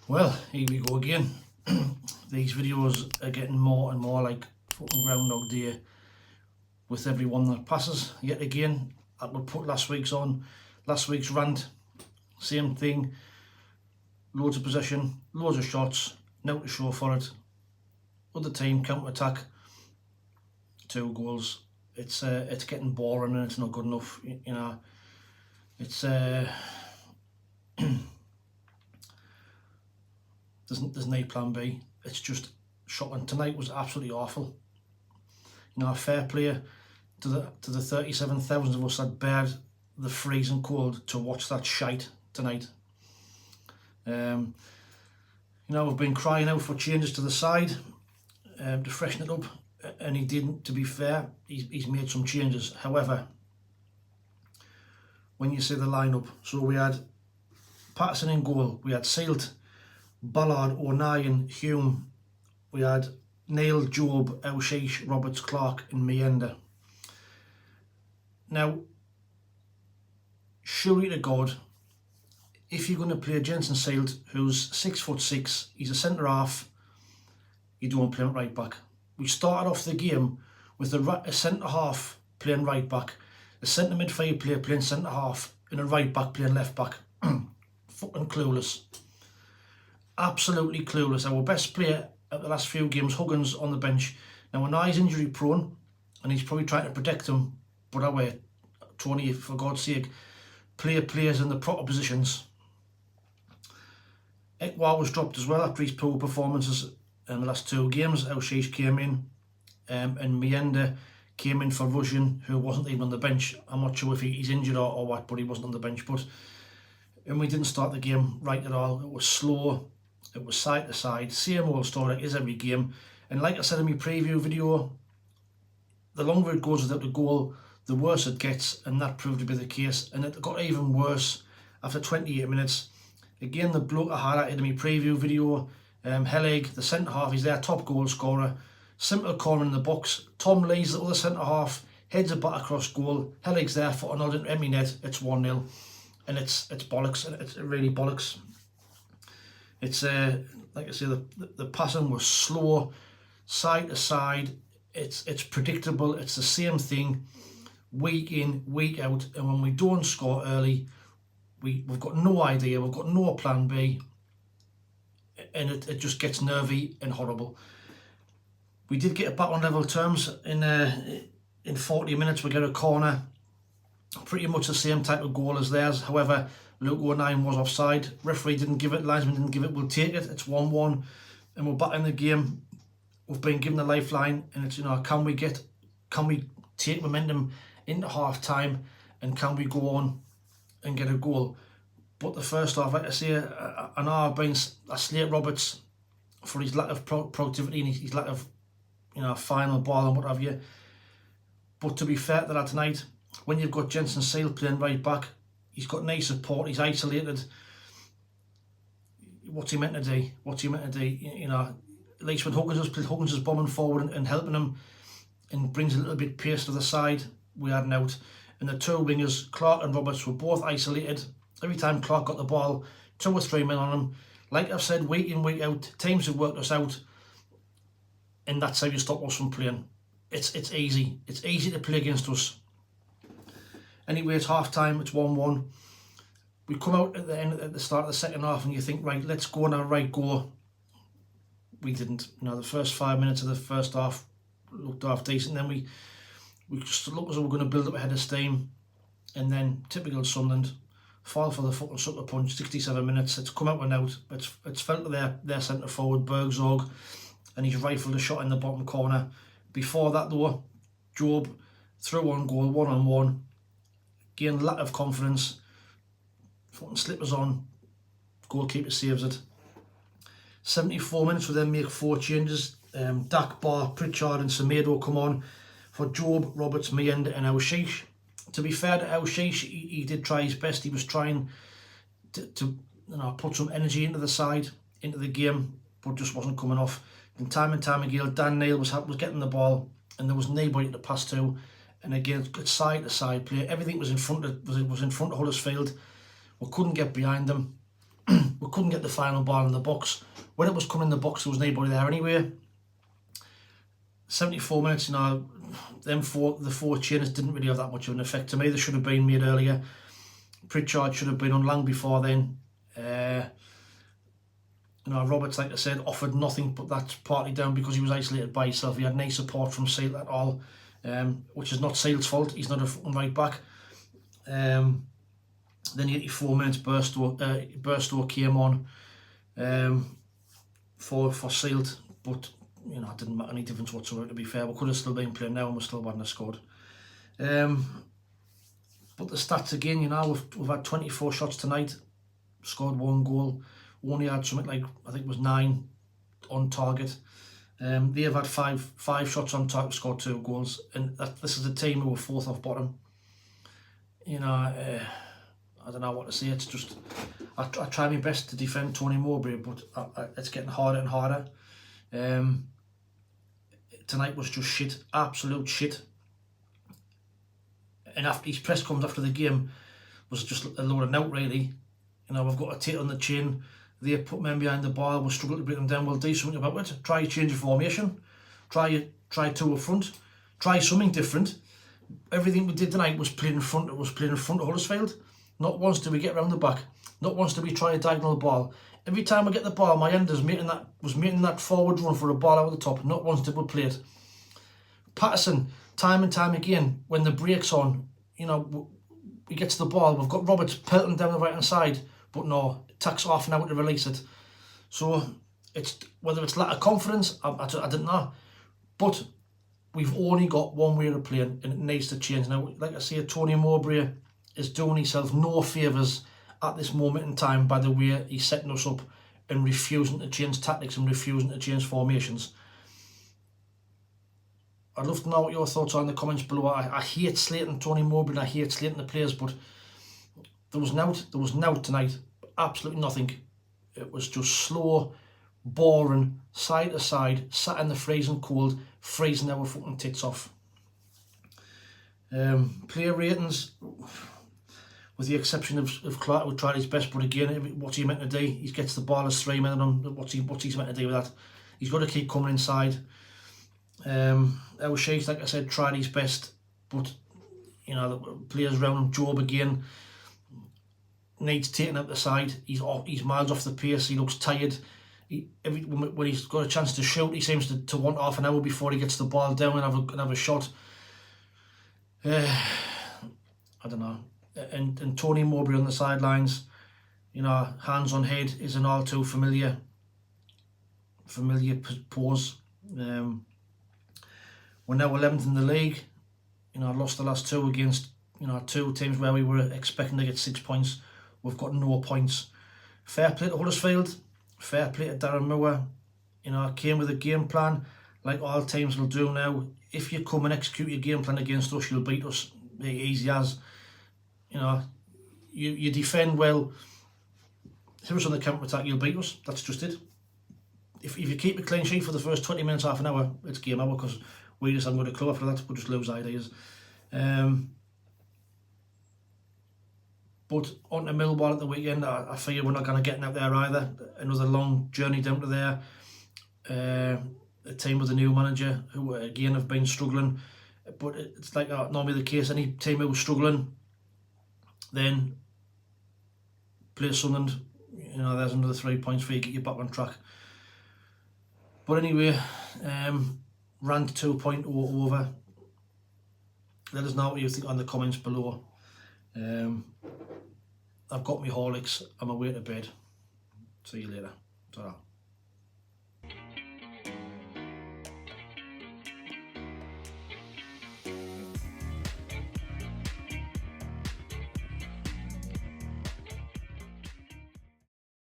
Well, here we go again. These videos are getting more and more like fucking Groundhog Day with everyone that passes. Yet again, I would put last week's on, last week's rant, same thing, loads of possession, loads of shots, now to show for it. Other team counter-attack, 2 goals. It's getting boring and it's not good enough, you know. It's there's no plan B. It's just shocking. Tonight was absolutely awful. You know, fair play to the 37,000 of us that bared the freezing cold to watch that shite tonight. You know, we've been crying out for changes to the side to freshen it up, and he didn't. To be fair, he's made some changes. However, when you see the lineup, so we had Patterson in goal, we had Sealed, Ballard, O'Neill, Hume, we had Neil, Job, Elshish, Roberts, Clark and Meander. Now, surely to God, if you're going to play Jensen Sealed, who's 6'6", he's a centre half, you don't play him right back. We started off the game with a centre half playing right back, a centre midfield player playing centre half, and a right back playing left back. Fucking clueless. Absolutely clueless. Our best player at the last few games, Huggins, on the bench. Now, Anai's injury prone, and he's probably trying to protect him, but away, Tony, for God's sake, players in the proper positions. Ekwa was dropped as well after his poor performances in the last 2 games. Elshish came in, and Meander came in for Russian, who wasn't even on the bench. I'm not sure if he's injured or what, but he wasn't on the bench. And we didn't start the game right at all. It was slow. It was side to side, same old story like is every game. And like I said in my preview video, the longer it goes without the goal, the worse it gets, and that proved to be the case. And it got even worse after 28 minutes. Again, the bloke I highlighted in my preview video, Hellig, the centre half, he's their top goal scorer. Simple corner in the box. Tom Lee's the other centre half, heads a bat across goal. Hellig's there for an odd empty net. It's 1-0, and it's bollocks. It's really bollocks. It's like I say, the passing was slow, side to side. It's predictable. It's the same thing, week in, week out. And when we don't score early, we've got no idea. We've got no plan B, and it just gets nervy and horrible. We did get it back on level terms in 40 minutes. We get a corner, pretty much the same type of goal as theirs. However, Luke O'Neill was offside. Referee didn't give it, linesman didn't give it. We'll take it. It's 1-1, and we're back in the game. We've been given a lifeline, and it's, you know, can we take momentum into half time, and can we go on and get a goal? But the first half, like I say, I know I've been a slate Roberts for his lack of productivity and his lack of, you know, final ball and what have you. But to be fair to that tonight, when you've got Jensen Sealed playing right back, he's got nice support, he's isolated. What's he meant to do? You know, at least when Huggins is bombing forward and helping him and brings a little bit pace to the side, we had an out. And the 2 wingers, Clark and Roberts, were both isolated. Every time Clark got the ball, 2 or 3 men on him. Like I've said, week in, week out, teams have worked us out, and that's how you stop us from playing. It's easy. It's easy to play against us. Anyway, it's half time, it's 1-1. We come out at the start of the second half and you think, right, let's go on our right go. We didn't. You know, the first 5 minutes of the first half looked half decent. Then we just looked as though we were going to build up ahead of steam. And then, typical Sunderland, fall for the fucking sucker punch, 67 minutes. It's come out and out. It's fell to their centre forward, Bergzorg, and he's rifled a shot in the bottom corner. Before that though, Job threw on goal, 1-on-1. Again, lack of confidence. Fucking slippers on. Goalkeeper saves it. 74 minutes, we then make 4 changes. Dak, Barr, Pritchard and Semedo come on for Job, Roberts, Meander and Elshish. To be fair to Elshish, he did try his best. He was trying to you know, put some energy into the side, into the game, but just wasn't coming off. And time again, Dan Neil was getting the ball, and there was nobody to pass to. And again, good side to side play. Everything was in front of Huddersfield. We couldn't get behind them. we couldn't get the final ball in the box. When it was coming in the box, there was nobody there anyway. 74 minutes, you know, the four chainers didn't really have that much of an effect to me. They should have been made earlier. Pritchard should have been on long before then. You know, Roberts, like I said, offered nothing, but that's partly down because he was isolated by himself. He had no support from Seal at all, which is not Seal's fault. He's not a right back. Then 84 minutes, Burstow came on for Sealed, but you know, it didn't make any difference whatsoever, to be fair. We could have still been playing now and we still wouldn't have scored. But the stats again, you know, we've had 24 shots tonight, scored 1 goal. We only had something like, I think it was 9 on target. They have had five shots on target, scored 2 goals. And this is a team who were 4th off bottom. You know, I don't know what to say. It's just, I try my best to defend Tony Mowbray, but it's getting harder and harder. Tonight was just shit, absolute shit. And after his press comes after the game was just a load of note, really. You know, we've got a tit on the chin. They put men behind the ball. We're struggling to break them down. We'll do something about it. Try a change of formation. Try 2 up front. Try something different. Everything we did tonight was playing in front. It was playing in front of Huddersfield. Not once did we get round the back. Not once did we try a diagonal ball. Every time we get the ball, my end was making that forward run for a ball out of the top. Not once did we play it. Patterson, time and time again, when the break's on, you know, he gets the ball. We've got Roberts pelting down the right hand side, but no, it takes half an hour to release it. So it's whether it's lack of confidence, I don't know. But we've only got one way of playing, and it needs to change. Now, like I say, Tony Mowbray is doing himself no favours at this moment in time by the way he's setting us up and refusing to change tactics and refusing to change formations. I'd love to know what your thoughts are in the comments below. I hate slating Tony Mowbray and I hate slating the players, but there was nought tonight. Absolutely nothing. It was just slow, boring, side to side, sat in the freezing cold, freezing our fucking tits off. Player ratings, with the exception of Clark, who tried his best, but again, what's he meant to do? He gets the ball as 3 men on. What's he meant to do with that? He's got to keep coming inside. Our Sheiks, like I said, tried his best, but you know, the players around him, Job again, needs taking out the side. He's miles off the pace. He looks tired. When he's got a chance to shoot, he seems to want half an hour before he gets the ball down and have a shot. I don't know. And Tony Mowbray on the sidelines, you know, hands on head is an all too familiar pose. We're now 11th in the league. You know, lost the last 2 against, you know, 2 teams where we were expecting to get 6 points. We've got no points. Fair play to Huddersfield. Fair play to Darren Moore. You know, I came with a game plan, like all teams will do now. If you come and execute your game plan against us, you'll beat us. Easy as. You know, you defend well. Hit us on the counter-attack, you'll beat us. That's just it. If you keep a clean sheet for the first 20 minutes, half an hour, it's game over, because we just haven't got a clue after that. We'll just lose ideas. But on to Millwall at the weekend, I fear we're not going to get out there either. Another long journey down to there. A team with a new manager who again have been struggling. But it's like normally the case, any team who's struggling, then play Sunderland. You know, there's another 3 points for you, get you back on track. But anyway, Rant 2.0 over. Let us know what you think on the comments below. I've got my Horlicks. I'm away to bed. See you later. Ta-ra.